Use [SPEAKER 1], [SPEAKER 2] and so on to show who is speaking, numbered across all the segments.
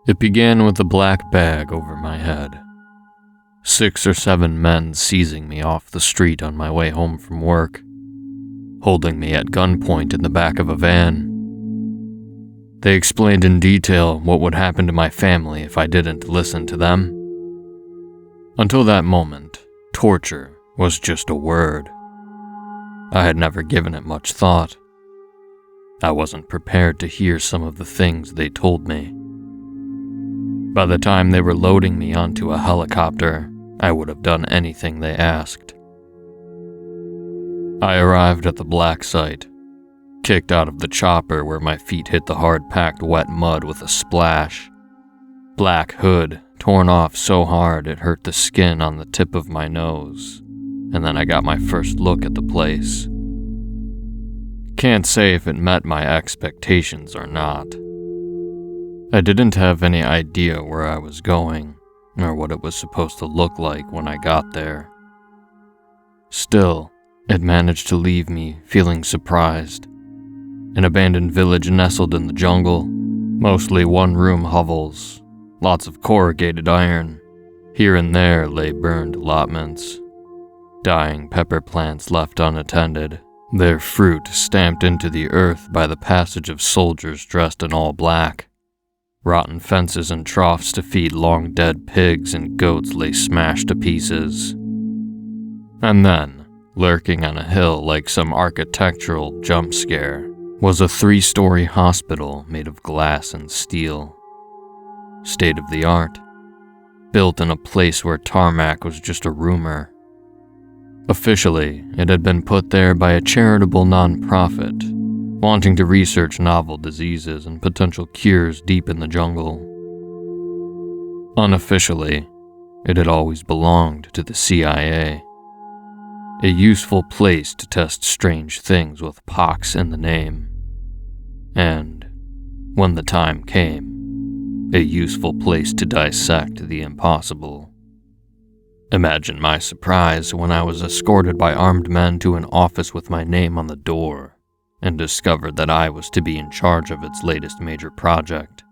[SPEAKER 1] It began with a black bag over my head. 6 or 7 men seizing me off the street on my way home from work, holding me at gunpoint in the back of a van. They explained in detail what would happen to my family if I didn't listen to them. Until that moment, torture was just a word. I had never given it much thought. I wasn't prepared to hear some of the things they told me. By the time they were loading me onto a helicopter, I would have done anything they asked. I arrived at the black site, kicked out of the chopper where my feet hit the hard-packed wet mud with a splash. Black hood torn off so hard it hurt the skin on the tip of my nose, and then I got my first look at the place. Can't say if it met my expectations or not. I didn't have any idea where I was going, or what it was supposed to look like when I got there. Still, it managed to leave me feeling surprised. An abandoned village nestled in the jungle, mostly one-room hovels, lots of corrugated iron. Here and there lay burned allotments, dying pepper plants left unattended, their fruit stamped into the earth by the passage of soldiers dressed in all black. Rotten fences and troughs to feed long-dead pigs and goats lay smashed to pieces. And then, lurking on a hill like some architectural jump scare, was a 3-story hospital made of glass and steel. State-of-the-art, built in a place where tarmac was just a rumor. Officially, it had been put there by a charitable nonprofit, wanting to research novel diseases and potential cures deep in the jungle. Unofficially, it had always belonged to the CIA, a useful place to test strange things with pox in the name, and, when the time came, a useful place to dissect the impossible. Imagine my surprise when I was escorted by armed men to an office with my name on the door, and discovered that I was to be in charge of its latest major project.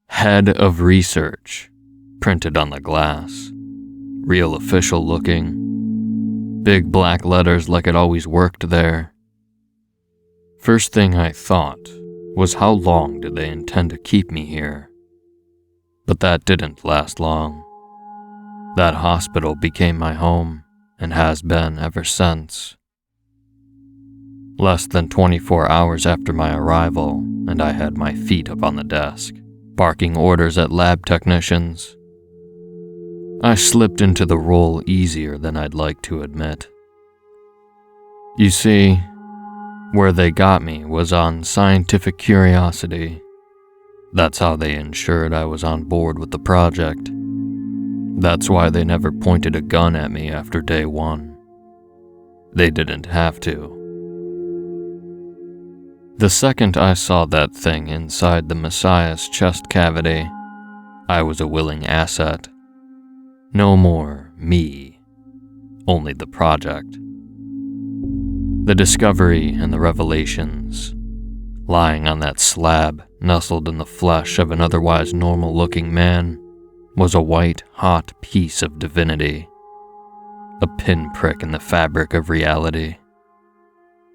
[SPEAKER 1] Head of Research, printed on the glass. Real official looking. Big black letters like it always worked there. First thing I thought was how long did they intend to keep me here? But that didn't last long. That hospital became my home, and has been ever since. Less than 24 hours after my arrival, and I had my feet up on the desk, barking orders at lab technicians. I slipped into the role easier than I'd like to admit. You see, where they got me was on scientific curiosity. That's how they ensured I was on board with the project. That's why they never pointed a gun at me after day 1. They didn't have to. The second I saw that thing inside the Messiah's chest cavity, I was a willing asset. No more me, only the project. The discovery and the revelations, lying on that slab nestled in the flesh of an otherwise normal-looking man, was a white-hot piece of divinity, a pinprick in the fabric of reality.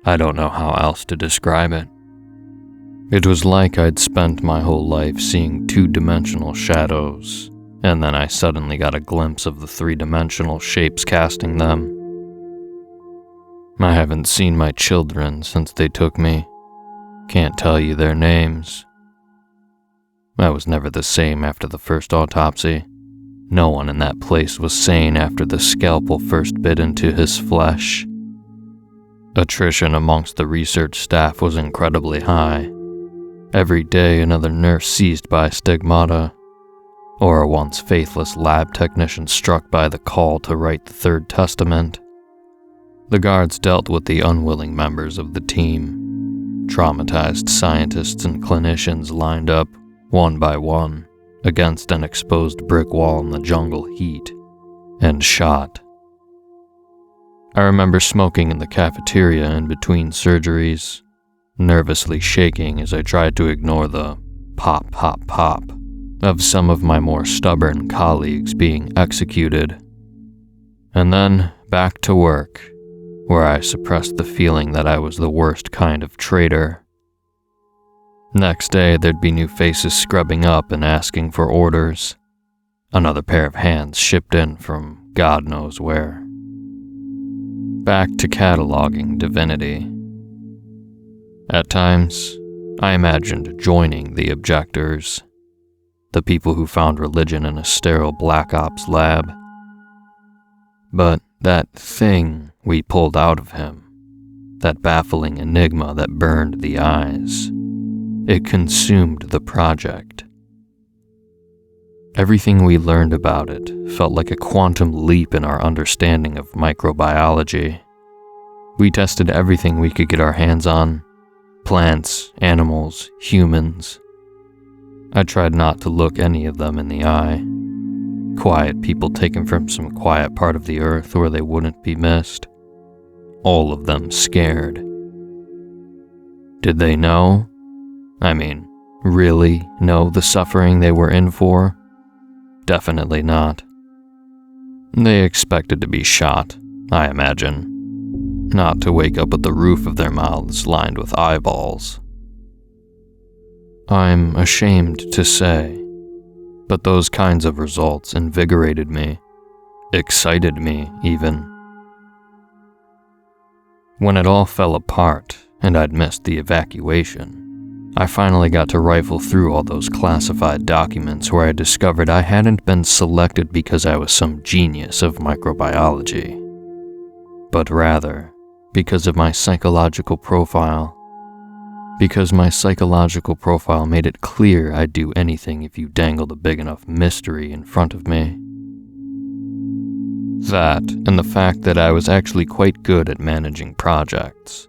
[SPEAKER 1] I don't know how else to describe it. It was like I'd spent my whole life seeing 2-dimensional shadows, and then I suddenly got a glimpse of the 3-dimensional shapes casting them. I haven't seen my children since they took me. Can't tell you their names. I was never the same after the first autopsy. No one in that place was sane after the scalpel first bit into his flesh. Attrition amongst the research staff was incredibly high. Every day another nurse seized by stigmata, or a once faithless lab technician struck by the call to write the Third Testament. The guards dealt with the unwilling members of the team. Traumatized scientists and clinicians lined up, one by one, against an exposed brick wall in the jungle heat, and shot. I remember smoking in the cafeteria in between surgeries, nervously shaking as I tried to ignore the pop, pop, pop of some of my more stubborn colleagues being executed. And then back to work, where I suppressed the feeling that I was the worst kind of traitor. Next day, there'd be new faces scrubbing up and asking for orders. Another pair of hands shipped in from God knows where. Back to cataloging divinity. At times, I imagined joining the objectors, the people who found religion in a sterile Black Ops lab. But that thing we pulled out of him, that baffling enigma that burned the eyes, it consumed the project. Everything we learned about it felt like a quantum leap in our understanding of microbiology. We tested everything we could get our hands on: plants, animals, humans. I tried not to look any of them in the eye. Quiet people taken from some quiet part of the earth where they wouldn't be missed. All of them scared. Did they know? I mean, really know the suffering they were in for? Definitely not. They expected to be shot, I imagine. Not to wake up with the roof of their mouths lined with eyeballs. I'm ashamed to say, but those kinds of results invigorated me, excited me even. When it all fell apart and I'd missed the evacuation, I finally got to rifle through all those classified documents where I discovered I hadn't been selected because I was some genius of microbiology, but rather because of my psychological profile. Because my psychological profile made it clear I'd do anything if you dangled a big enough mystery in front of me. That, and the fact that I was actually quite good at managing projects.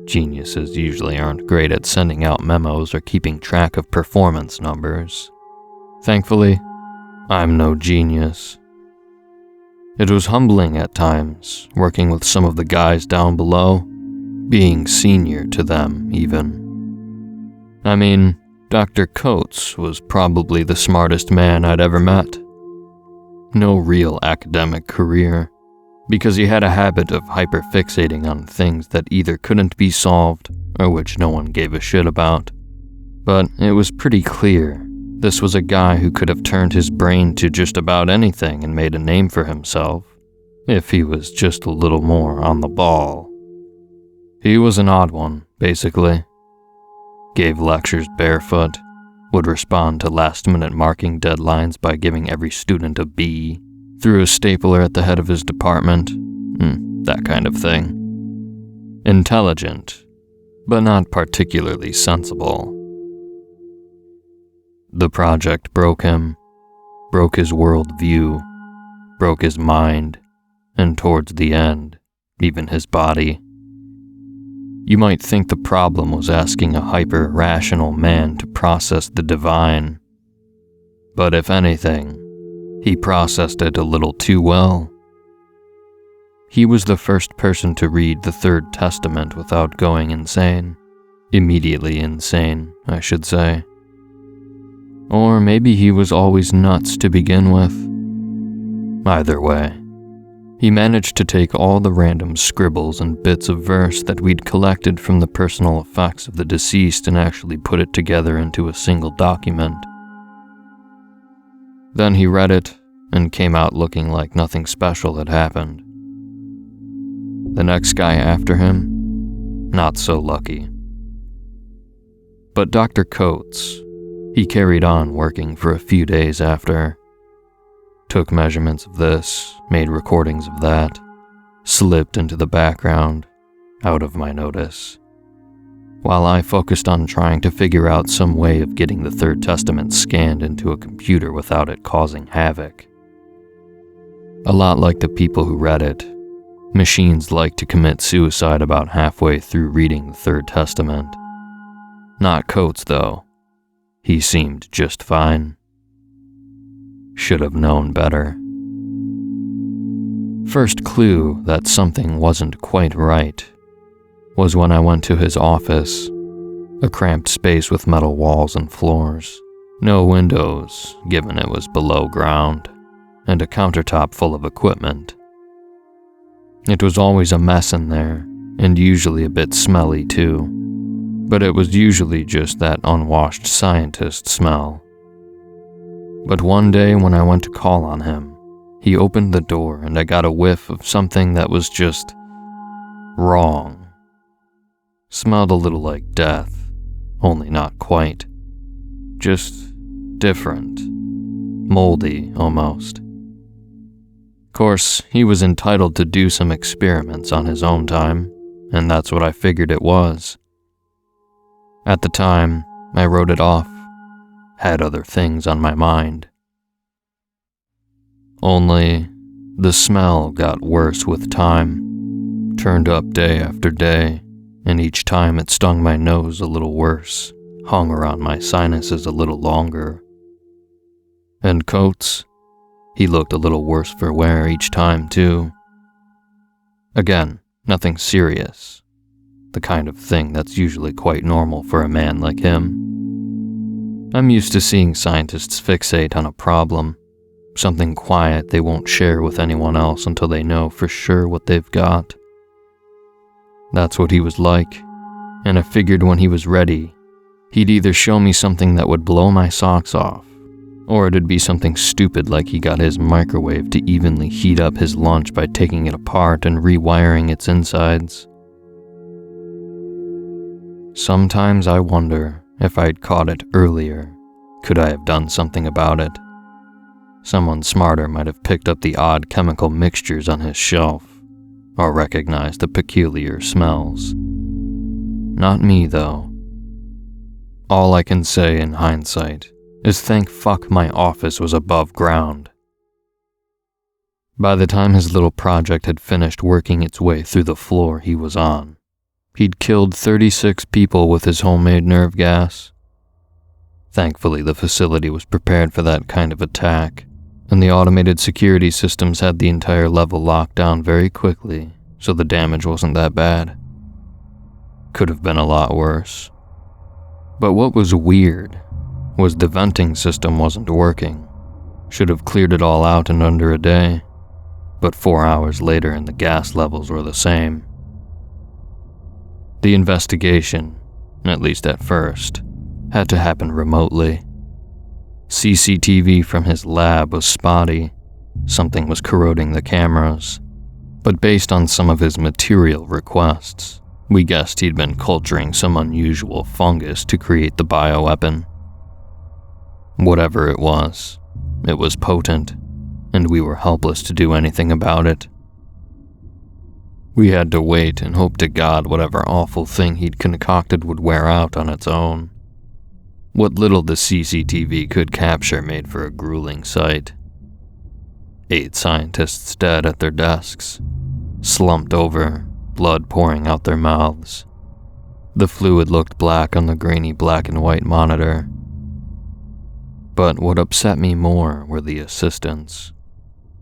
[SPEAKER 1] Geniuses usually aren't great at sending out memos or keeping track of performance numbers. Thankfully, I'm no genius. It was humbling at times, working with some of the guys down below, being senior to them, even. I mean, Dr. Coates was probably the smartest man I'd ever met. No real academic career, because he had a habit of hyperfixating on things that either couldn't be solved or which no one gave a shit about. But it was pretty clear this was a guy who could have turned his brain to just about anything and made a name for himself, if he was just a little more on the ball. He was an odd one, basically. Gave lectures barefoot, would respond to last-minute marking deadlines by giving every student a B, threw a stapler at the head of his department, that kind of thing. Intelligent, but not particularly sensible. The project broke him, broke his worldview, broke his mind, and towards the end, even his body. You might think the problem was asking a hyper-rational man to process the divine, but if anything, he processed it a little too well. He was the first person to read the Third Testament without going insane. Immediately insane, I should say. Or maybe he was always nuts to begin with. Either way, he managed to take all the random scribbles and bits of verse that we'd collected from the personal effects of the deceased and actually put it together into a single document. Then he read it and came out looking like nothing special had happened. The next guy after him, not so lucky. But Dr. Coates, he carried on working for a few days after. Took measurements of this, made recordings of that, slipped into the background, out of my notice, while I focused on trying to figure out some way of getting the Third Testament scanned into a computer without it causing havoc. A lot like the people who read it, machines like to commit suicide about halfway through reading the Third Testament. Not Coates, though. He seemed just fine. Should have known better. First clue that something wasn't quite right was when I went to his office, A cramped space with metal walls and floors, no windows, given it was below ground, and a countertop full of equipment. It was always a mess in there, and usually a bit smelly too, but it was usually just that unwashed scientist smell. But one day when I went to call on him, he opened the door and I got a whiff of something that was just wrong. Smelled a little like death, only not quite. Just different. Moldy, almost. Of course, he was entitled to do some experiments on his own time, and that's what I figured it was. At the time, I wrote it off, had other things on my mind. Only, the smell got worse with time, turned up day after day, and each time it stung my nose a little worse, hung around my sinuses a little longer. And Coates, he looked a little worse for wear each time too. Again, nothing serious, the kind of thing that's usually quite normal for a man like him. I'm used to seeing scientists fixate on a problem, something quiet they won't share with anyone else until they know for sure what they've got. That's what he was like, and I figured when he was ready, he'd either show me something that would blow my socks off, or it'd be something stupid like he got his microwave to evenly heat up his lunch by taking it apart and rewiring its insides. Sometimes I wonder if I'd caught it earlier, could I have done something about it? Someone smarter might have picked up the odd chemical mixtures on his shelf, or recognized the peculiar smells. Not me, though. All I can say in hindsight is thank fuck my office was above ground. By the time his little project had finished working its way through the floor he was on, he'd killed 36 people with his homemade nerve gas. Thankfully, the facility was prepared for that kind of attack, and the automated security systems had the entire level locked down very quickly, so the damage wasn't that bad. Could have been a lot worse. But what was weird was the venting system wasn't working. Should have cleared it all out in under a day, but 4 hours later and the gas levels were the same. The investigation, at least at first, had to happen remotely. CCTV from his lab was spotty, something was corroding the cameras, but based on some of his material requests, we guessed he'd been culturing some unusual fungus to create the bioweapon. Whatever it was potent, and we were helpless to do anything about it. We had to wait and hope to God whatever awful thing he'd concocted would wear out on its own. What little the CCTV could capture made for a grueling sight. 8 scientists dead at their desks, slumped over, blood pouring out their mouths. The fluid looked black on the grainy black and white monitor. But what upset me more were the assistants.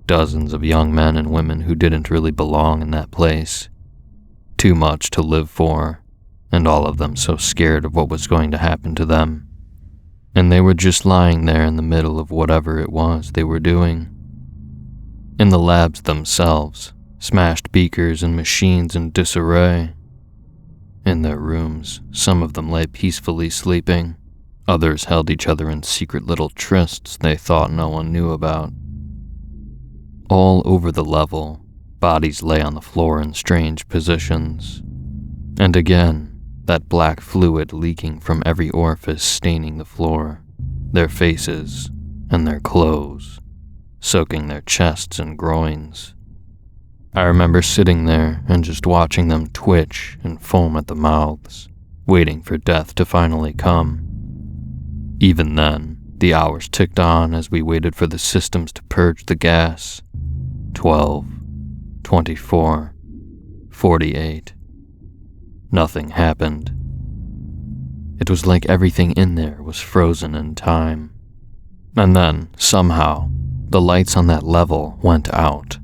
[SPEAKER 1] Dozens of young men and women who didn't really belong in that place. Too much to live for, and all of them so scared of what was going to happen to them. And they were just lying there in the middle of whatever it was they were doing. In the labs themselves, smashed beakers and machines in disarray. In their rooms, some of them lay peacefully sleeping. Others held each other in secret little trysts they thought no one knew about. All over the level, bodies lay on the floor in strange positions. And again, that black fluid leaking from every orifice staining the floor, their faces, and their clothes, soaking their chests and groins. I remember sitting there and just watching them twitch and foam at the mouths, waiting for death to finally come. Even then, the hours ticked on as we waited for the systems to purge the gas. 12, 24, 48. Nothing happened. It was like everything in there was frozen in time. And then, somehow, the lights on that level went out.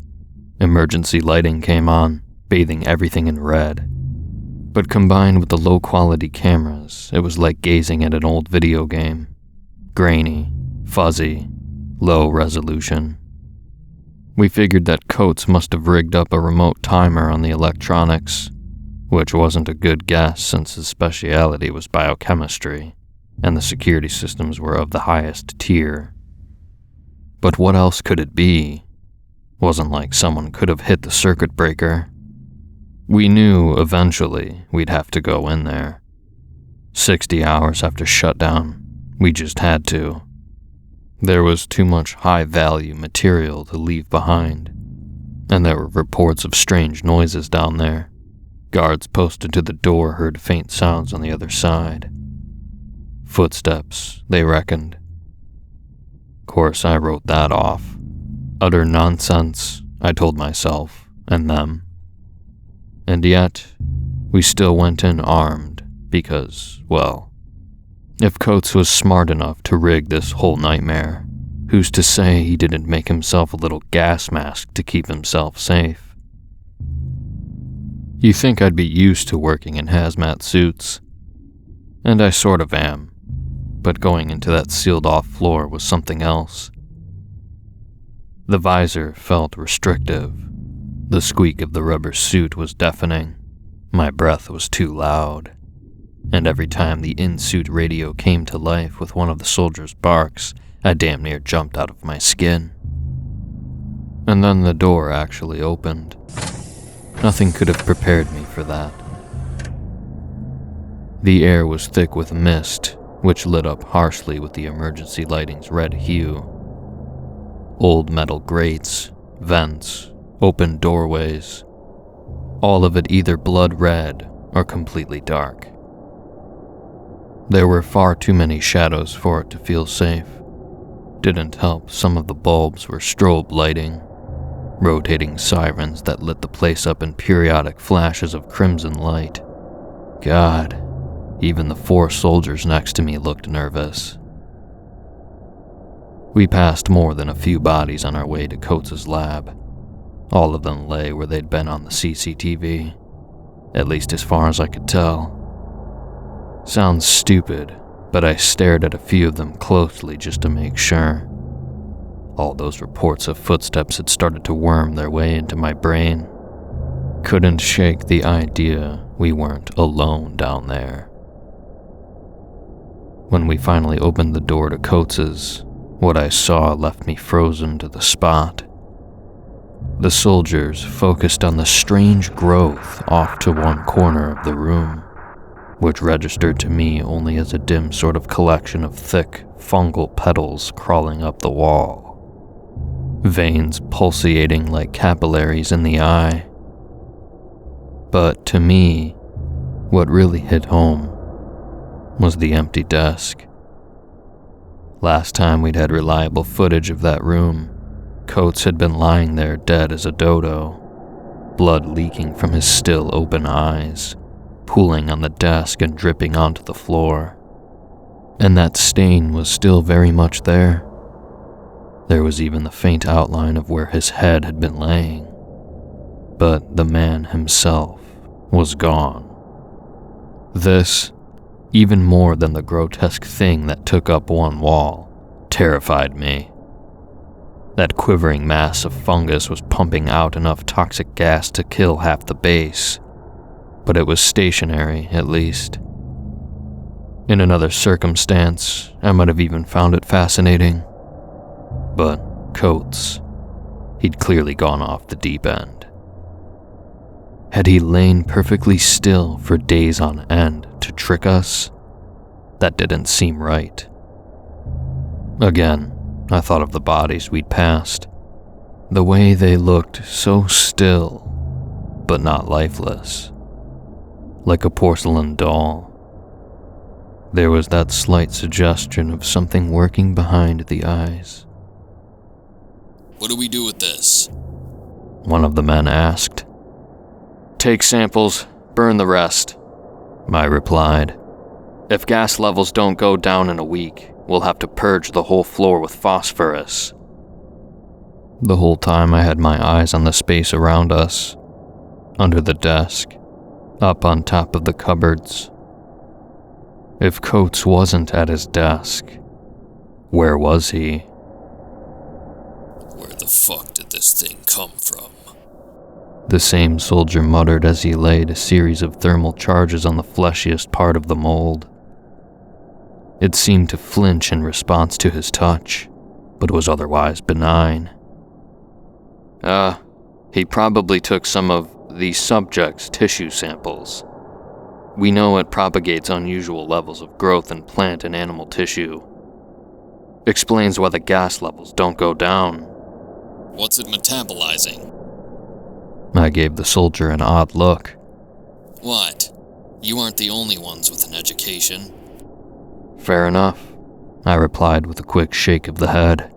[SPEAKER 1] Emergency lighting came on, bathing everything in red. But combined with the low-quality cameras, it was like gazing at an old video game. Grainy, fuzzy, low resolution. We figured that Coates must have rigged up a remote timer on the electronics, which wasn't a good guess since his specialty was biochemistry, and the security systems were of the highest tier. But what else could it be? Wasn't like someone could have hit the circuit breaker. We knew eventually we'd have to go in there. 60 hours after shutdown, we just had to. There was too much high-value material to leave behind, and there were reports of strange noises down there. Guards posted to the door heard faint sounds on the other side. Footsteps, they reckoned. Of course, I wrote that off. Utter nonsense, I told myself, and them. And yet, we still went in armed because, well, if Coates was smart enough to rig this whole nightmare, who's to say he didn't make himself a little gas mask to keep himself safe? You think I'd be used to working in hazmat suits, and I sort of am, but going into that sealed-off floor was something else. The visor felt restrictive. The squeak of the rubber suit was deafening. My breath was too loud. And every time the in-suit radio came to life with one of the soldiers' barks, I damn near jumped out of my skin. And then the door actually opened. Nothing could have prepared me for that. The air was thick with mist, which lit up harshly with the emergency lighting's red hue. Old metal grates, vents, open doorways, all of it either blood red or completely dark. There were far too many shadows for it to feel safe. Didn't help some of the bulbs were strobe lighting, rotating sirens that lit the place up in periodic flashes of crimson light. God, even the 4 soldiers next to me looked nervous. We passed more than a few bodies on our way to Coates' lab. All of them lay where they'd been on the CCTV, at least as far as I could tell. Sounds stupid, but I stared at a few of them closely just to make sure. All those reports of footsteps had started to worm their way into my brain. Couldn't shake the idea we weren't alone down there. When we finally opened the door to Coates's, what I saw left me frozen to the spot. The soldiers focused on the strange growth off to one corner of the room, which registered to me only as a dim sort of collection of thick, fungal petals crawling up the wall. Veins pulsating like capillaries in the eye. But to me, what really hit home was the empty desk. Last time we'd had reliable footage of that room, Coates had been lying there dead as a dodo, blood leaking from his still open eyes, pooling on the desk and dripping onto the floor. And that stain was still very much there. There was even the faint outline of where his head had been laying. But the man himself was gone. This, even more than the grotesque thing that took up one wall, terrified me. That quivering mass of fungus was pumping out enough toxic gas to kill half the base, but it was stationary, at least. In another circumstance, I might have even found it fascinating. But Coates, he'd clearly gone off the deep end. Had he lain perfectly still for days on end to trick us? That didn't seem right. Again, I thought of the bodies we'd passed. The way they looked so still, but not lifeless. Like a porcelain doll. There was that slight suggestion of something working behind the eyes.
[SPEAKER 2] "What do we do with this?"
[SPEAKER 1] one of the men asked. "Take samples, burn the rest," I replied. "If gas levels don't go down in a week, we'll have to purge the whole floor with phosphorus." The whole time I had my eyes on the space around us. Under the desk, up on top of the cupboards. If Coates wasn't at his desk, where was he?
[SPEAKER 2] Where the fuck did this thing come from?
[SPEAKER 1] The same soldier muttered as he laid a series of thermal charges on the fleshiest part of the mold. It seemed to flinch in response to his touch, but was otherwise benign. He probably took some of the subject's tissue samples. We know it propagates unusual levels of growth in plant and animal tissue. Explains why the gas levels don't go down.
[SPEAKER 2] What's it metabolizing?
[SPEAKER 1] I gave the soldier an odd look.
[SPEAKER 2] What? You aren't the only ones with an education.
[SPEAKER 1] Fair enough, I replied with a quick shake of the head.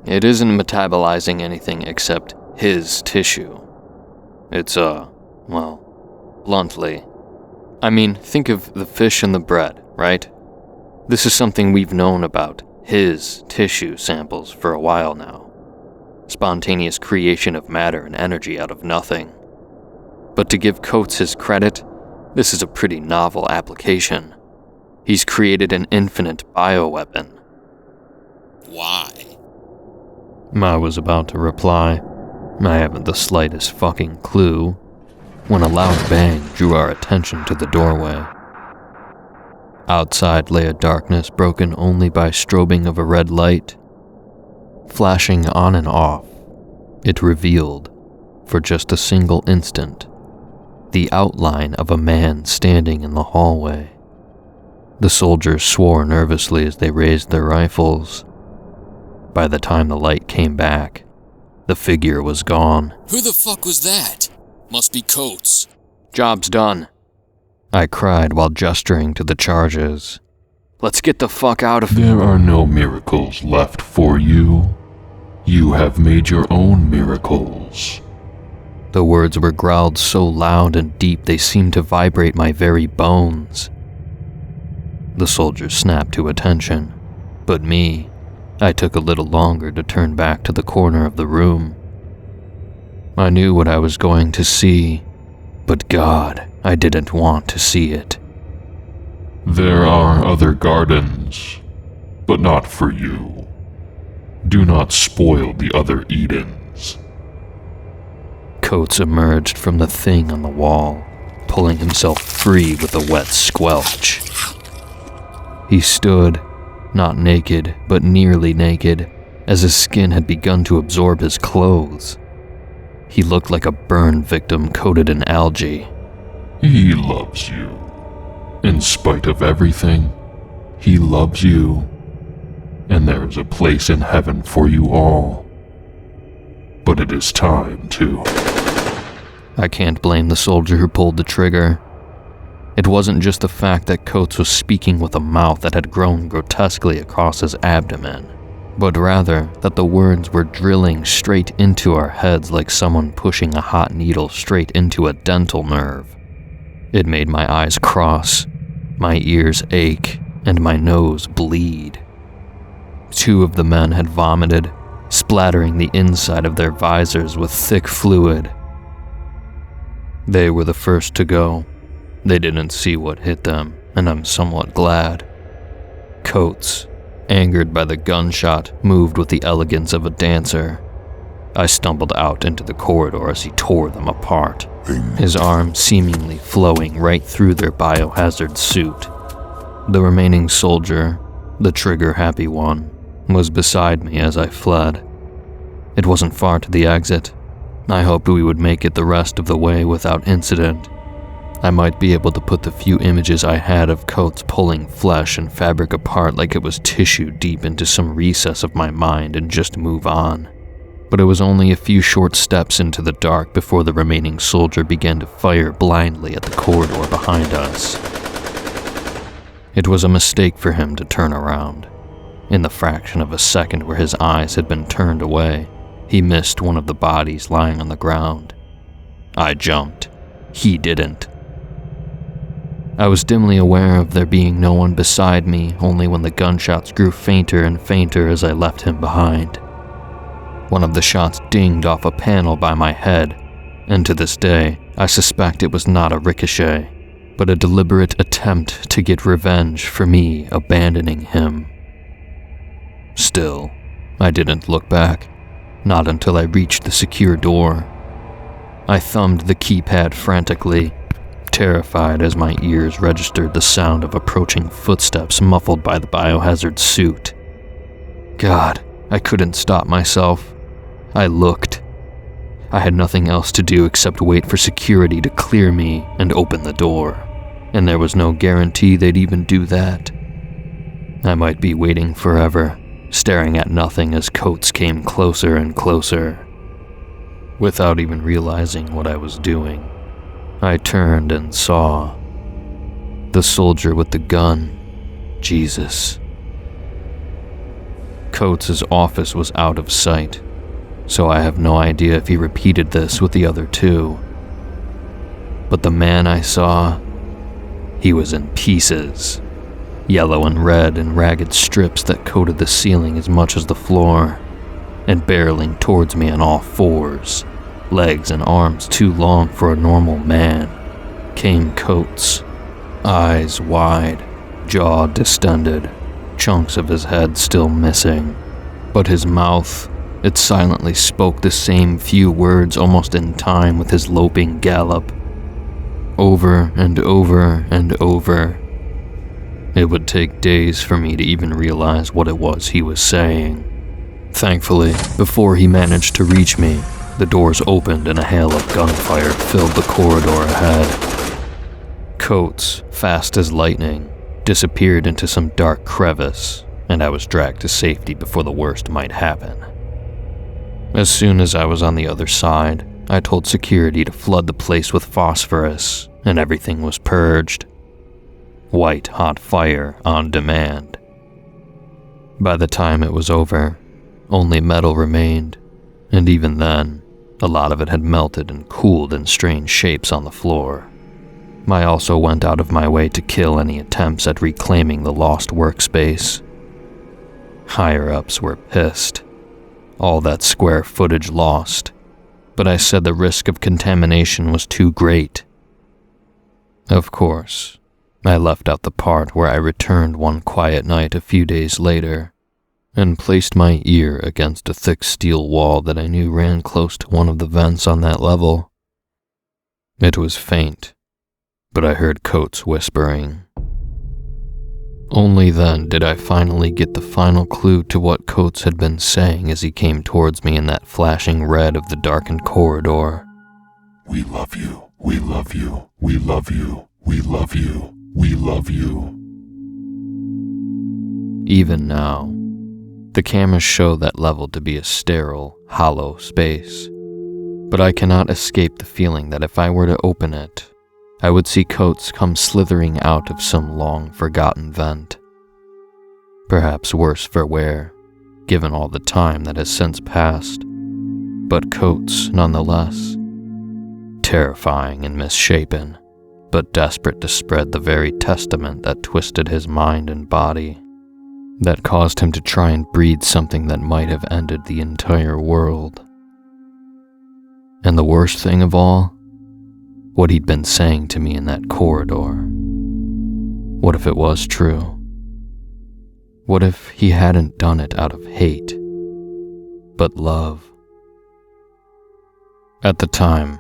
[SPEAKER 1] It isn't metabolizing anything except his tissue. It's, bluntly. I mean, think of the fish and the bread, right? This is something we've known about his tissue samples for a while now. Spontaneous creation of matter and energy out of nothing. But to give Coates his credit, this is a pretty novel application. He's created an infinite bioweapon.
[SPEAKER 2] Why?
[SPEAKER 1] I was about to reply. I haven't the slightest fucking clue, when a loud bang drew our attention to the doorway. Outside lay a darkness broken only by strobing of a red light. Flashing on and off, it revealed, for just a single instant, the outline of a man standing in the hallway. The soldiers swore nervously as they raised their rifles. By the time the light came back, the figure was gone.
[SPEAKER 2] Who the fuck was that? Must be Coates.
[SPEAKER 1] Job's done, I cried while gesturing to the charges. Let's get the fuck out of here.
[SPEAKER 3] There are no miracles left for you. You have made your own miracles.
[SPEAKER 1] The words were growled so loud and deep they seemed to vibrate my very bones. The soldiers snapped to attention, but me, I took a little longer to turn back to the corner of the room. I knew what I was going to see, but God, I didn't want to see it.
[SPEAKER 3] There are other gardens, but not for you. Do not spoil the other Edens.
[SPEAKER 1] Coates emerged from the thing on the wall, pulling himself free with a wet squelch. He stood, not naked, but nearly naked, as his skin had begun to absorb his clothes. He looked like a burn victim coated in algae.
[SPEAKER 3] He loves you. In spite of everything, he loves you. And there is a place in heaven for you all. But it is time to...
[SPEAKER 1] I can't blame the soldier who pulled the trigger. It wasn't just the fact that Coates was speaking with a mouth that had grown grotesquely across his abdomen, but rather that the words were drilling straight into our heads like someone pushing a hot needle straight into a dental nerve. It made my eyes cross, my ears ache, and my nose bleed. 2 of the men had vomited, splattering the inside of their visors with thick fluid. They were the first to go. They didn't see what hit them, and I'm somewhat glad. Coates, angered by the gunshot, moved with the elegance of a dancer. I stumbled out into the corridor as he tore them apart, his arm seemingly flowing right through their biohazard suit. The remaining soldier, the trigger-happy one, was beside me as I fled. It wasn't far to the exit. I hoped we would make it the rest of the way without incident. I might be able to put the few images I had of Coates pulling flesh and fabric apart like it was tissue deep into some recess of my mind and just move on. But it was only a few short steps into the dark before the remaining soldier began to fire blindly at the corridor behind us. It was a mistake for him to turn around. In the fraction of a second where his eyes had been turned away, he missed one of the bodies lying on the ground. I jumped. He didn't. I was dimly aware of there being no one beside me only when the gunshots grew fainter and fainter as I left him behind. One of the shots dinged off a panel by my head, and to this day, I suspect it was not a ricochet, but a deliberate attempt to get revenge for me abandoning him. Still, I didn't look back, not until I reached the secure door. I thumbed the keypad frantically, terrified as my ears registered the sound of approaching footsteps muffled by the biohazard suit. God, I couldn't stop myself. I looked. I had nothing else to do except wait for security to clear me and open the door, and there was no guarantee they'd even do that. I might be waiting forever, staring at nothing as Coates came closer and closer. Without even realizing what I was doing, I turned and saw the soldier with the gun. Jesus. Coates' office was out of sight, so I have no idea if he repeated this with the other two. But the man I saw, he was in pieces, yellow and red in ragged strips that coated the ceiling as much as the floor, and barreling towards me on all fours, legs and arms too long for a normal man, came Coates, eyes wide, jaw distended, chunks of his head still missing, but his mouth, it silently spoke the same few words almost in time with his loping gallop. Over and over and over. It would take days for me to even realize what it was he was saying. Thankfully, before he managed to reach me, the doors opened and a hail of gunfire filled the corridor ahead. Coates, fast as lightning, disappeared into some dark crevice, and I was dragged to safety before the worst might happen. As soon as I was on the other side, I told security to flood the place with phosphorus, and everything was purged. White hot fire on demand. By the time it was over, only metal remained, and even then, a lot of it had melted and cooled in strange shapes on the floor. I also went out of my way to kill any attempts at reclaiming the lost workspace. Higher-ups were pissed. All that square footage lost, but I said the risk of contamination was too great. Of course, I left out the part where I returned one quiet night a few days later and placed my ear against a thick steel wall that I knew ran close to one of the vents on that level. It was faint, but I heard Coates whispering. Only then did I finally get the final clue to what Coates had been saying as he came towards me in that flashing red of the darkened corridor.
[SPEAKER 3] We love you, we love you, we love you, we love you, we love you.
[SPEAKER 1] Even now, the cameras show that level to be a sterile, hollow space, but I cannot escape the feeling that if I were to open it, I would see Coates come slithering out of some long-forgotten vent. Perhaps worse for wear, given all the time that has since passed, but Coates nonetheless. Terrifying and misshapen, but desperate to spread the very testament that twisted his mind and body, that caused him to try and breed something that might have ended the entire world. And the worst thing of all, what he'd been saying to me in that corridor. What if it was true? What if he hadn't done it out of hate, but love? At the time,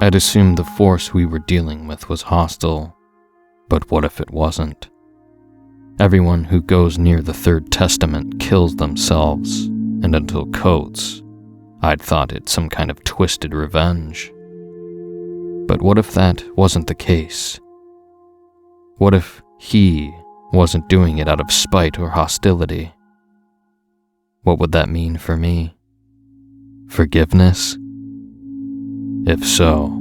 [SPEAKER 1] I'd assumed the force we were dealing with was hostile, but what if it wasn't? Everyone who goes near the Third Testament kills themselves, and until Coates, I'd thought it some kind of twisted revenge. But what if that wasn't the case? What if he wasn't doing it out of spite or hostility? What would that mean for me? Forgiveness? If so,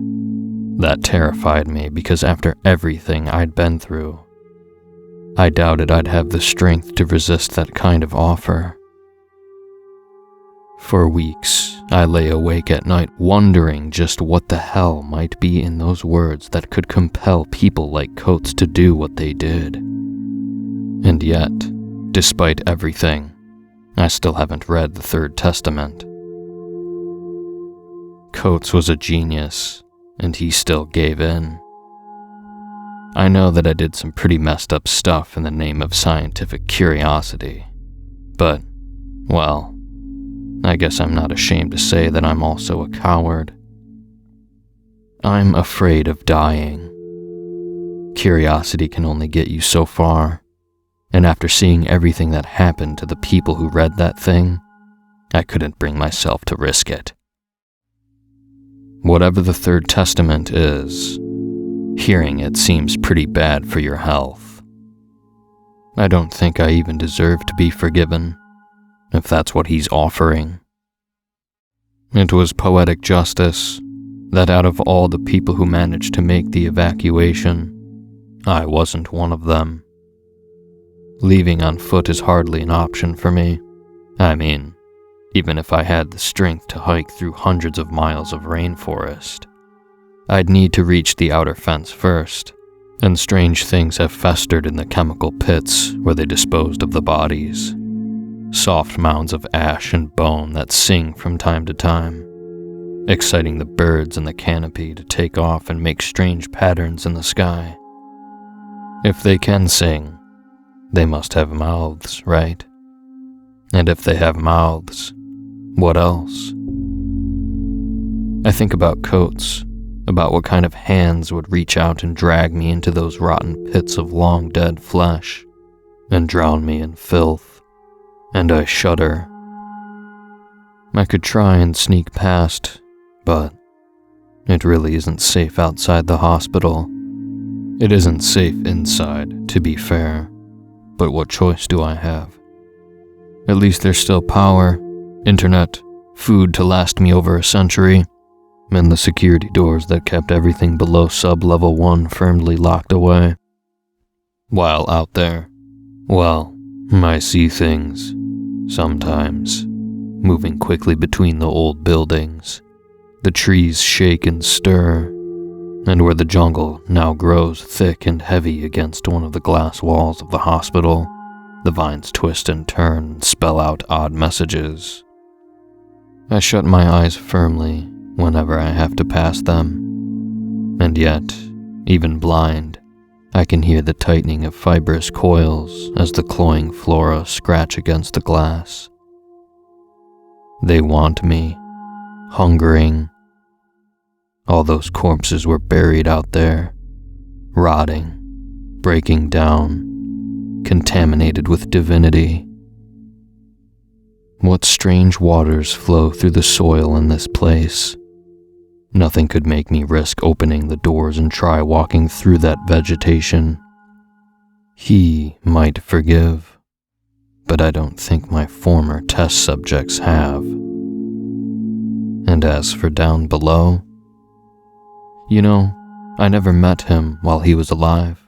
[SPEAKER 1] that terrified me because after everything I'd been through, I doubted I'd have the strength to resist that kind of offer. For weeks, I lay awake at night wondering just what the hell might be in those words that could compel people like Coates to do what they did. And yet, despite everything, I still haven't read the Third Testament. Coates was a genius, and he still gave in. I know that I did some pretty messed up stuff in the name of scientific curiosity, but, well, I guess I'm not ashamed to say that I'm also a coward. I'm afraid of dying. Curiosity can only get you so far, and after seeing everything that happened to the people who read that thing, I couldn't bring myself to risk it. Whatever the Third Testament is, hearing it seems pretty bad for your health. I don't think I even deserve to be forgiven, if that's what he's offering. It was poetic justice that out of all the people who managed to make the evacuation, I wasn't one of them. Leaving on foot is hardly an option for me. I mean, even if I had the strength to hike through hundreds of miles of rainforest, I'd need to reach the outer fence first, and strange things have festered in the chemical pits where they disposed of the bodies. Soft mounds of ash and bone that sing from time to time, exciting the birds in the canopy to take off and make strange patterns in the sky. If they can sing, they must have mouths, right? And if they have mouths, what else? I think about coats, about what kind of hands would reach out and drag me into those rotten pits of long dead flesh, and drown me in filth, and I shudder. I could try and sneak past, but it really isn't safe outside the hospital. It isn't safe inside, to be fair, but what choice do I have? At least there's still power, internet, food to last me over a century, and the security doors that kept everything below sub-level 1 firmly locked away. While out there, well, I see things, sometimes, moving quickly between the old buildings. The trees shake and stir, and where the jungle now grows thick and heavy against one of the glass walls of the hospital, the vines twist and turn and spell out odd messages. I shut my eyes firmly whenever I have to pass them, and yet, even blind, I can hear the tightening of fibrous coils as the cloying flora scratch against the glass. They want me, hungering. All those corpses were buried out there, rotting, breaking down, contaminated with divinity. What strange waters flow through the soil in this place? Nothing could make me risk opening the doors and try walking through that vegetation. He might forgive, but I don't think my former test subjects have. And as for down below, you know, I never met him while he was alive.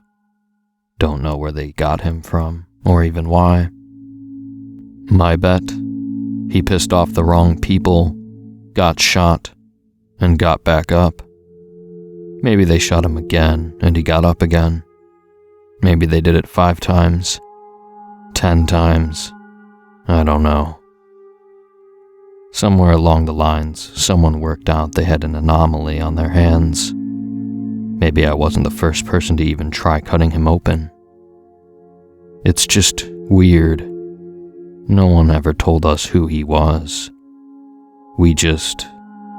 [SPEAKER 1] Don't know where they got him from, or even why. My bet, he pissed off the wrong people, got shot, and got back up. Maybe they shot him again, and he got up again. Maybe they did it 5 times, 10 times, I don't know. Somewhere along the lines, someone worked out they had an anomaly on their hands. Maybe I wasn't the first person to even try cutting him open. It's just weird. No one ever told us who he was. We just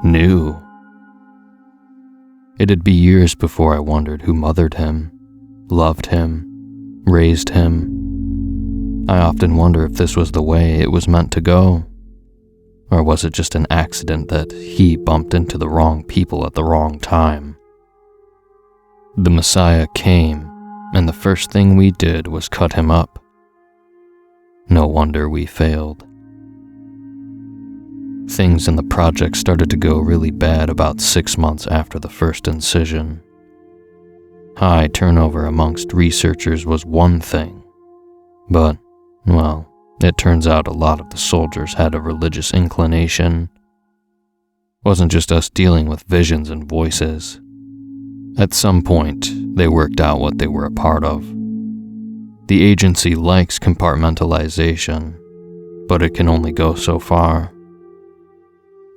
[SPEAKER 1] knew. It'd be years before I wondered who mothered him, loved him, raised him. I often wonder if this was the way it was meant to go. Or was it just an accident that he bumped into the wrong people at the wrong time? The Messiah came, and the first thing we did was cut him up. No wonder we failed. Things in the project started to go really bad about 6 months after the first incision. High turnover amongst researchers was one thing, but, well, it turns out a lot of the soldiers had a religious inclination. Wasn't just us dealing with visions and voices. At some point, they worked out what they were a part of. The agency likes compartmentalization, but it can only go so far.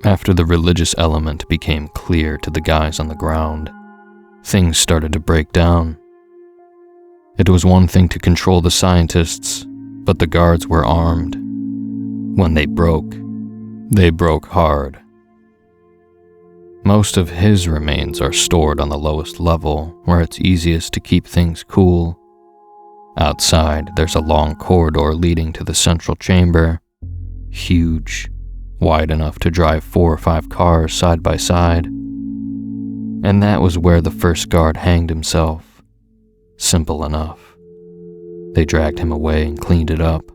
[SPEAKER 1] After the religious element became clear to the guys on the ground, things started to break down. It was one thing to control the scientists, but the guards were armed. When they broke hard. Most of his remains are stored on the lowest level, where it's easiest to keep things cool. Outside, there's a long corridor leading to the central chamber. Huge, wide enough to drive 4 or 5 cars side by side. And that was where the first guard hanged himself. Simple enough. They dragged him away and cleaned it up.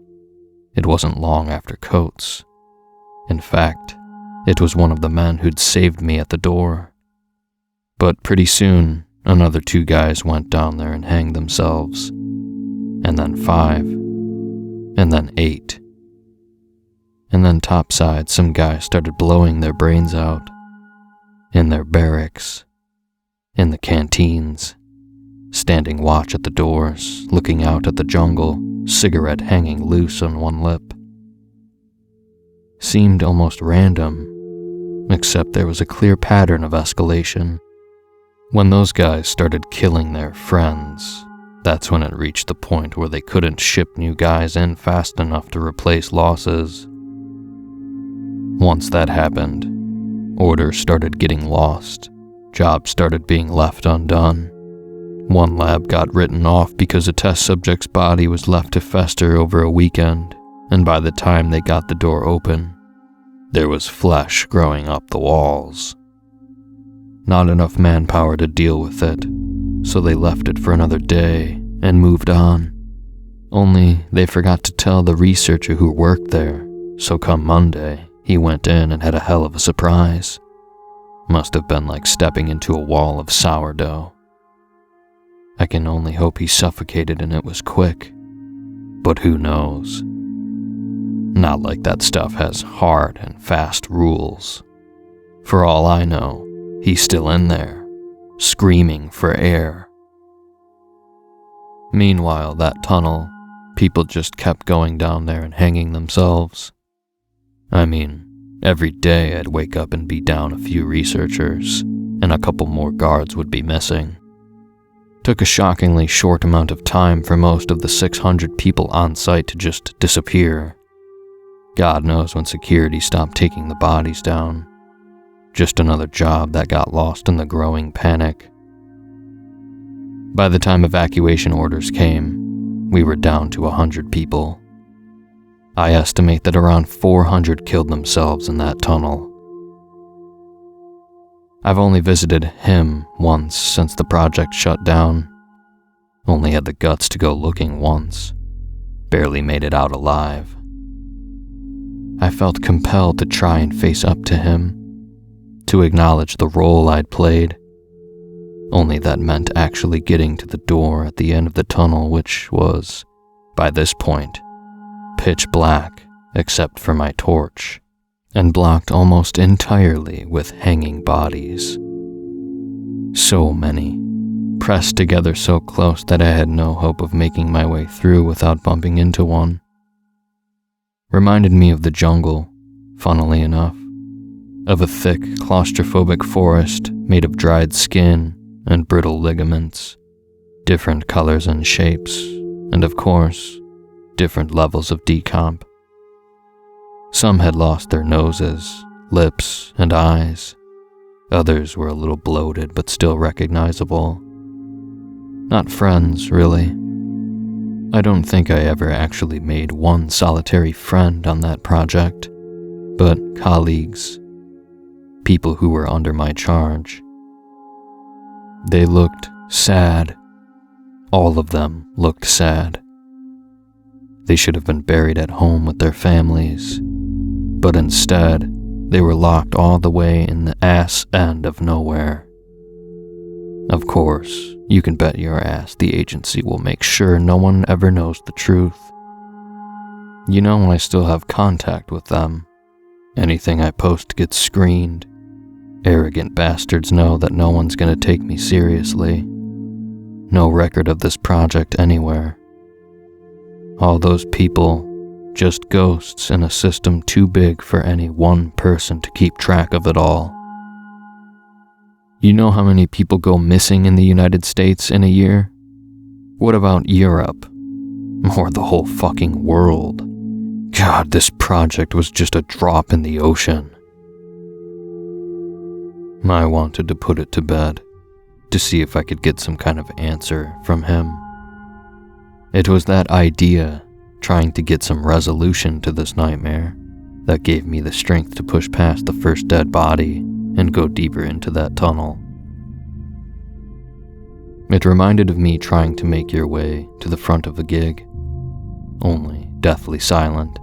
[SPEAKER 1] It wasn't long after Coates. In fact, it was one of the men who'd saved me at the door. But pretty soon, another 2 guys went down there and hanged themselves. And then 5. And then 8. And then topside, some guys started blowing their brains out. In their barracks. In the canteens. Standing watch at the doors, looking out at the jungle, cigarette hanging loose on one lip. Seemed almost random, except there was a clear pattern of escalation. When those guys started killing their friends, that's when it reached the point where they couldn't ship new guys in fast enough to replace losses. Once that happened, orders started getting lost, jobs started being left undone. One lab got written off because a test subject's body was left to fester over a weekend, and by the time they got the door open, there was flesh growing up the walls. Not enough manpower to deal with it, so they left it for another day and moved on. Only they forgot to tell the researcher who worked there, so come Monday, he went in and had a hell of a surprise. Must have been like stepping into a wall of sourdough. I can only hope he suffocated and it was quick, but who knows? Not like that stuff has hard and fast rules. For all I know, he's still in there, screaming for air. Meanwhile, that tunnel, people just kept going down there and hanging themselves. I mean, every day I'd wake up and be down a few researchers, and a couple more guards would be missing. Took a shockingly short amount of time for most of the 600 people on site to just disappear. God knows when security stopped taking the bodies down. Just another job that got lost in the growing panic. By the time evacuation orders came, we were down to 100 people. I estimate that around 400 killed themselves in that tunnel. I've only visited him once since the project shut down. Only had the guts to go looking once. Barely made it out alive. I felt compelled to try and face up to him, to acknowledge the role I'd played. Only that meant actually getting to the door at the end of the tunnel, which was, by this point, pitch black except for my torch, and blocked almost entirely with hanging bodies. So many, pressed together so close that I had no hope of making my way through without bumping into one. Reminded me of the jungle, funnily enough, of a thick, claustrophobic forest made of dried skin and brittle ligaments, different colors and shapes, and of course, different levels of decomp. Some had lost their noses, lips, and eyes. Others were a little bloated but still recognizable. Not friends, really. I don't think I ever actually made one solitary friend on that project, but colleagues, people who were under my charge. They looked sad. All of them looked sad. They should have been buried at home with their families, but instead, they were locked all the way in the ass end of nowhere. Of course, you can bet your ass the agency will make sure no one ever knows the truth. You know, I still have contact with them. Anything I post gets screened. Arrogant bastards know that no one's gonna take me seriously. No record of this project anywhere. All those people, Just ghosts in a system too big for any one person to keep track of it all. You know how many people go missing in the United States in a year? What about Europe? Or the whole fucking world? God, this project was just a drop in the ocean. I wanted to put it to bed, to see if I could get some kind of answer from him. It was that idea, trying to get some resolution to this nightmare, that gave me the strength to push past the first dead body and go deeper into that tunnel. It reminded of me trying to make your way to the front of a gig, only deathly silent,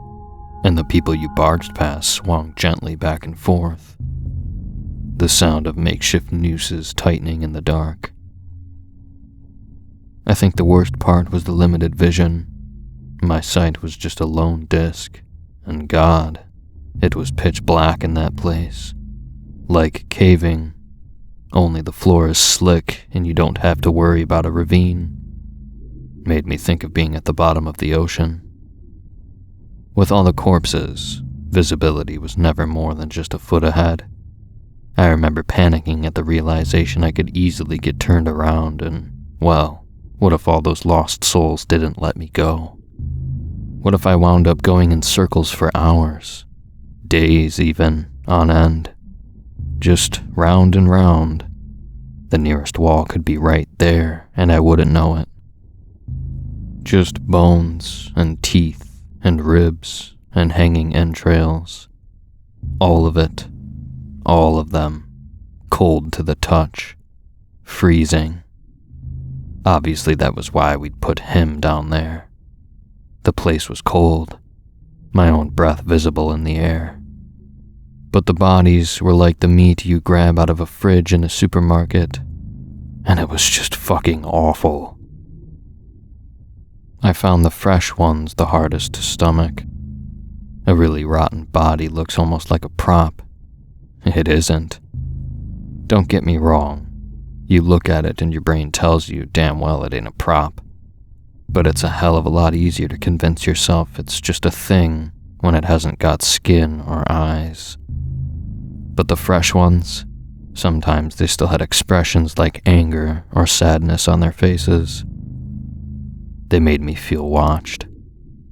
[SPEAKER 1] and the people you barged past swung gently back and forth. The sound of makeshift nooses tightening in the dark. I think the worst part was the limited vision. My sight was just a lone disc, and God, it was pitch black in that place. Like caving, only the floor is slick and you don't have to worry about a ravine. Made me think of being at the bottom of the ocean. With all the corpses, visibility was never more than just a foot ahead. I remember panicking at the realization I could easily get turned around and, well, what if all those lost souls didn't let me go? What if I wound up going in circles for hours, days even, on end? Just round and round. The nearest wall could be right there and I wouldn't know it. Just bones and teeth and ribs and hanging entrails. All of it. All of them, cold to the touch, freezing. Obviously that was why we'd put him down there. The place was cold, my own breath visible in the air. But the bodies were like the meat you grab out of a fridge in a supermarket, and it was just fucking awful. I found the fresh ones the hardest to stomach. A really rotten body looks almost like a prop. It isn't. Don't get me wrong. You look at it and your brain tells you damn well it ain't a prop. But it's a hell of a lot easier to convince yourself it's just a thing when it hasn't got skin or eyes. But the fresh ones, sometimes they still had expressions like anger or sadness on their faces. They made me feel watched,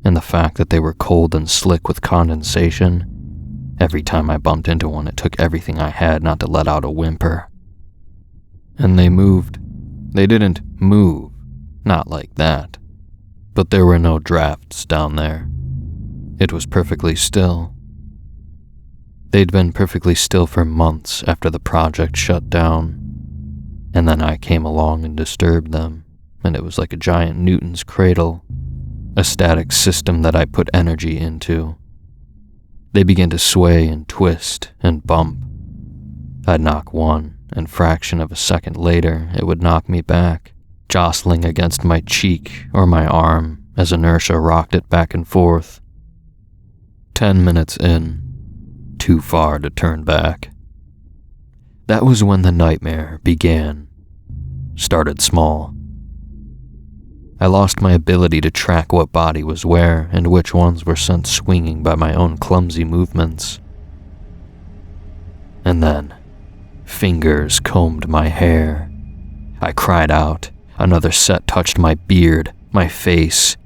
[SPEAKER 1] and the fact that they were cold and slick with condensation. Every time I bumped into one, it took everything I had not to let out a whimper. And they moved. They didn't move, not like that. But there were no drafts down there. It was perfectly still. They'd been perfectly still for months after the project shut down. And then I came along and disturbed them, and it was like a giant Newton's cradle, a static system that I put energy into. They began to sway and twist and bump. I'd knock one, and fraction of a second later, it would knock me back, jostling against my cheek or my arm as inertia rocked it back and forth. 10 minutes in, too far to turn back. That was when the nightmare began. Started small. I lost my ability to track what body was where and which ones were sent swinging by my own clumsy movements. And then, fingers combed my hair. I cried out. Another set touched my beard, my face.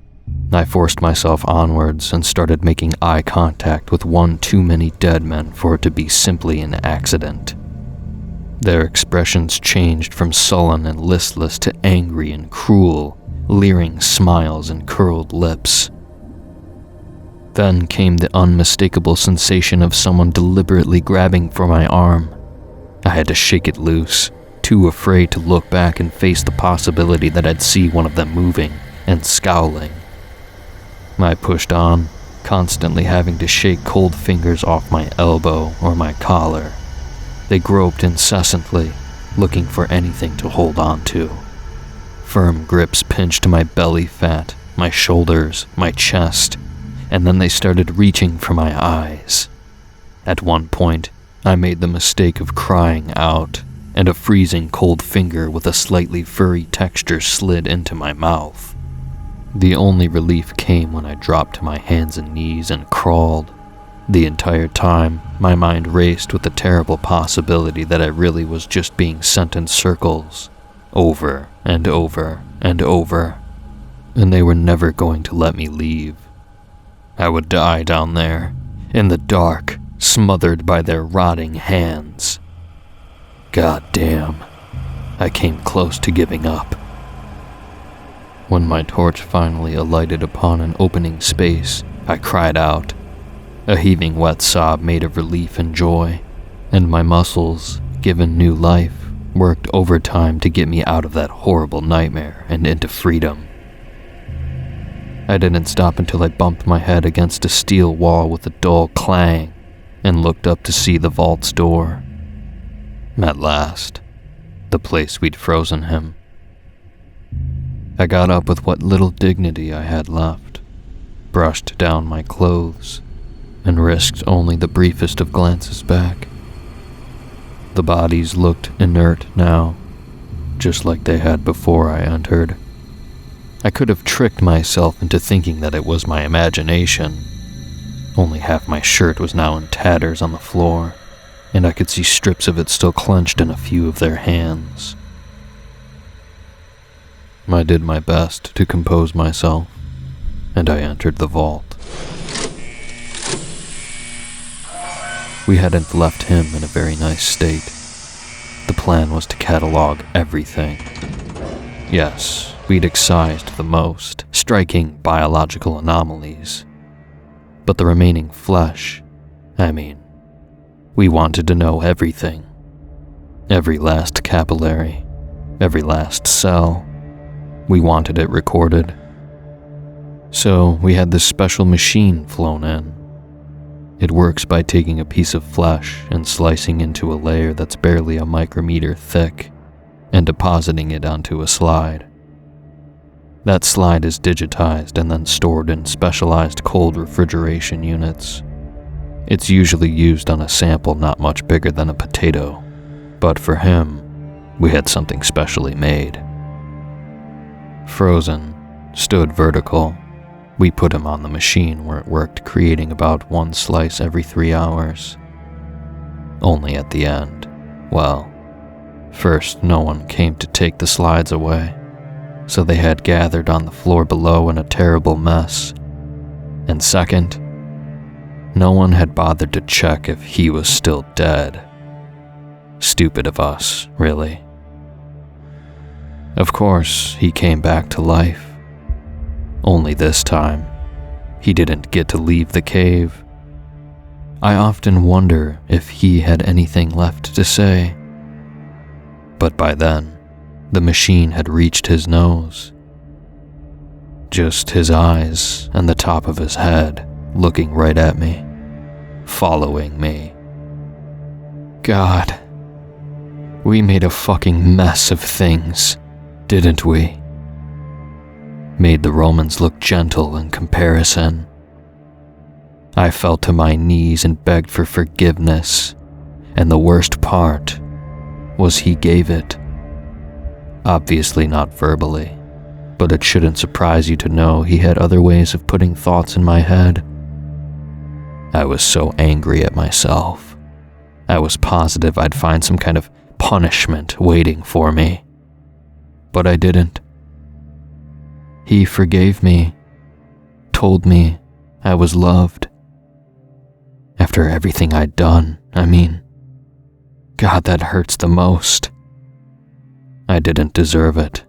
[SPEAKER 1] I forced myself onwards and started making eye contact with one too many dead men for it to be simply an accident. Their expressions changed from sullen and listless to angry and cruel, leering smiles and curled lips. Then came the unmistakable sensation of someone deliberately grabbing for my arm. I had to shake it loose, too afraid to look back and face the possibility that I'd see one of them moving and scowling. I pushed on, constantly having to shake cold fingers off my elbow or my collar. They groped incessantly, looking for anything to hold on to. Firm grips pinched my belly fat, my shoulders, my chest, and then they started reaching for my eyes. At one point, I made the mistake of crying out, and a freezing cold finger with a slightly furry texture slid into my mouth. The only relief came when I dropped to my hands and knees and crawled. The entire time, my mind raced with the terrible possibility that I really was just being sent in circles, over and over and over, and they were never going to let me leave. I would die down there, in the dark, smothered by their rotting hands. God damn, I came close to giving up. When my torch finally alighted upon an opening space, I cried out. A heaving wet sob made of relief and joy, and my muscles, given new life, worked overtime to get me out of that horrible nightmare and into freedom. I didn't stop until I bumped my head against a steel wall with a dull clang and looked up to see the vault's door. At last, the place we'd frozen him. I got up with what little dignity I had left, brushed down my clothes, and risked only the briefest of glances back. The bodies looked inert now, just like they had before I entered. I could have tricked myself into thinking that it was my imagination. Only half my shirt was now in tatters on the floor, and I could see strips of it still clenched in a few of their hands. I did my best to compose myself, and I entered the vault. We hadn't left him in a very nice state. The plan was to catalog everything. Yes, we'd excised the most striking biological anomalies. But the remaining flesh, we wanted to know everything. Every last capillary, every last cell. We wanted it recorded. So we had this special machine flown in. It works by taking a piece of flesh and slicing into a layer that's barely a micrometer thick and depositing it onto a slide. That slide is digitized and then stored in specialized cold refrigeration units. It's usually used on a sample not much bigger than a potato, but for him, we had something specially made. Frozen, stood vertical, we put him on the machine where it worked, creating about one slice every 3 hours. Only at the end, first no one came to take the slides away, so they had gathered on the floor below in a terrible mess. And second, no one had bothered to check if he was still dead. Stupid of us, really. Of course, he came back to life. Only this time, he didn't get to leave the cave. I often wonder if he had anything left to say. But by then, the machine had reached his nose. Just his eyes and the top of his head looking right at me, following me. God, we made a fucking mess of things, didn't we? Made the Romans look gentle in comparison. I fell to my knees and begged for forgiveness, and the worst part was he gave it. Obviously not verbally, but it shouldn't surprise you to know he had other ways of putting thoughts in my head. I was so angry at myself. I was positive I'd find some kind of punishment waiting for me. But I didn't. He forgave me, told me I was loved. After everything I'd done, God, that hurts the most. I didn't deserve it.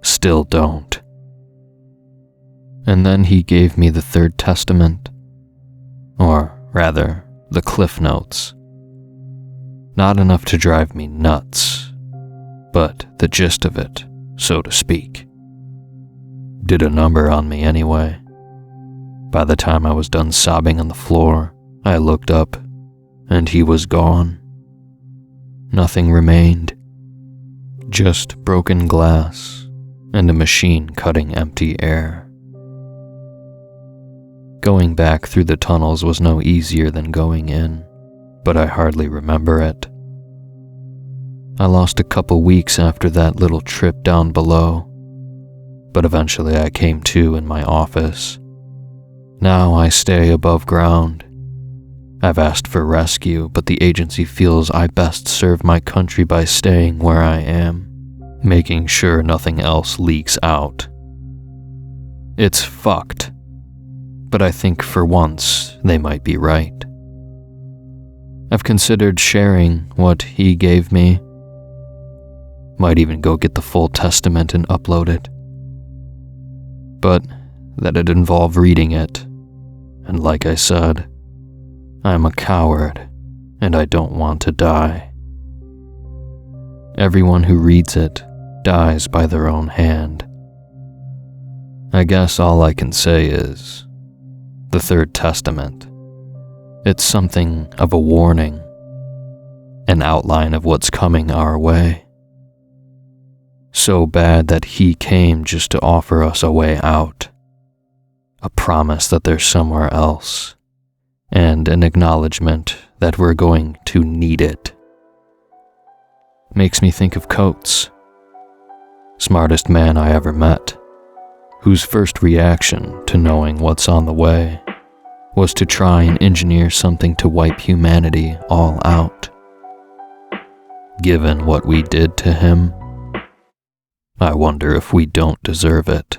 [SPEAKER 1] Still don't. And then he gave me the Third Testament. Or rather, the Cliff Notes. Not enough to drive me nuts, but the gist of it, so to speak. Did a number on me anyway. By the time I was done sobbing on the floor, I looked up, and he was gone. Nothing remained. Just broken glass and a machine cutting empty air. Going back through the tunnels was no easier than going in, but I hardly remember it. I lost a couple weeks after that little trip down below, but eventually I came to in my office. Now I stay above ground. I've asked for rescue, but the agency feels I best serve my country by staying where I am, making sure nothing else leaks out. It's fucked, but I think for once they might be right. I've considered sharing what he gave me. Might even go get the full testament and upload it. But that'd involve reading it, and like I said, I'm a coward, and I don't want to die. Everyone who reads it dies by their own hand. I guess all I can say is, the Third Testament. It's something of a warning, an outline of what's coming our way. So bad that he came just to offer us a way out, a promise that there's somewhere else, and an acknowledgement that we're going to need it. Makes me think of Coates, smartest man I ever met, whose first reaction to knowing what's on the way was to try and engineer something to wipe humanity all out. Given what we did to him, I wonder if we don't deserve it.